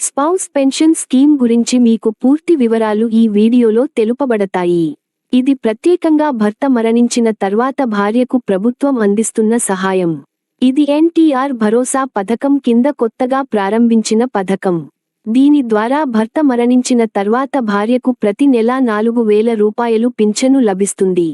Spouse pension scheme గురించి మీకు పూర్తి వివరాలు ఈ వీడియోలో తెలుపబడతాయి. ఇది ప్రత్యేకంగా భర్త మరణించిన తర్వాత భార్యకు ప్రభుత్వం అందిస్తున్న సహాయం. ఇది ఎన్టీఆర్ భరోసా పథకం కింద కొత్తగా ప్రారంభించిన పథకం. దీని ద్వారా భర్త మరణించిన తర్వాత భార్యకు ప్రతి నెల 4,000 రూపాయలు పింఛను లభిస్తుంది.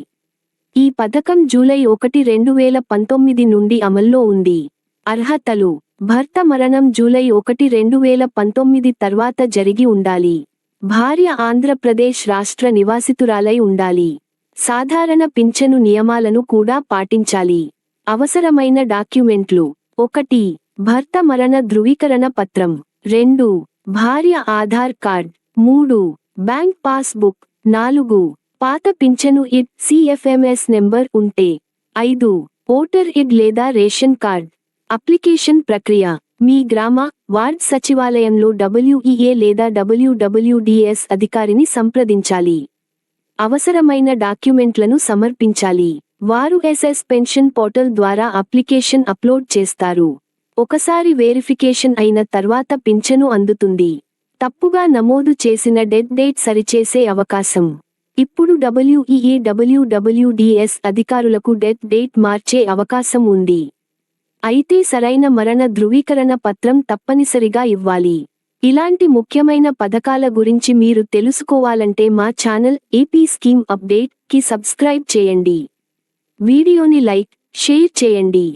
ఈ పథకం జూలై 1, 2019 నుండి అమల్లో ఉంది. అర్హతలు: భర్త మరణం జూలై 1, 2019 తర్వాత జరిగి ఉండాలి. భార్య ఆంధ్రప్రదేశ్ రాష్ట్ర నివాసితురాలై ఉండాలి. సాధారణ పింఛను నియమాలను కూడా పాటించాలి. అవసరమైన డాక్యుమెంట్లు: 1. భర్త మరణ ధృవీకరణ పత్రం. 2. భార్య ఆధార్ కార్డ్. 3. Bank passbook. 4. పాత పింఛను CFMS నెంబర్ ఉంటే. 5. ఓటర్ ఐడి లేదా రేషన్ కార్డ్. అప్లికేషన్ ప్రక్రియ: మీ గ్రామ, వార్డ్ సచివాలయంలో WEA లేదా WWDS అధికారిని సంప్రదించాలి. అవసరమైన డాక్యుమెంట్లను సమర్పించాలి. వారు SS పెన్షన్ పోర్టల్ ద్వారా అప్లికేషన్ అప్లోడ్ చేస్తారు. ఒకసారి వెరిఫికేషన్ అయిన తర్వాత పింఛను అందుతుంది. తప్పుగా నమోదు చేసిన డేట్ సరిచేసే అవకాశం. ఇప్పుడు WEA WWDS అధికారులకు డేట్ మార్చే అవకాశం ఉంది. అయితే సరైన మరణ ధృవీకరణ పత్రం తప్పనిసరిగా ఇవ్వాలి. ఇలాంటి ముఖ్యమైన పథకాల గురించి మీరు తెలుసుకోవాలంటే మా ఛానల్ ఏపీ స్కీమ్ అప్డేట్ కి సబ్స్క్రైబ్ చేయండి. వీడియోని లైక్, షేర్ చేయండి.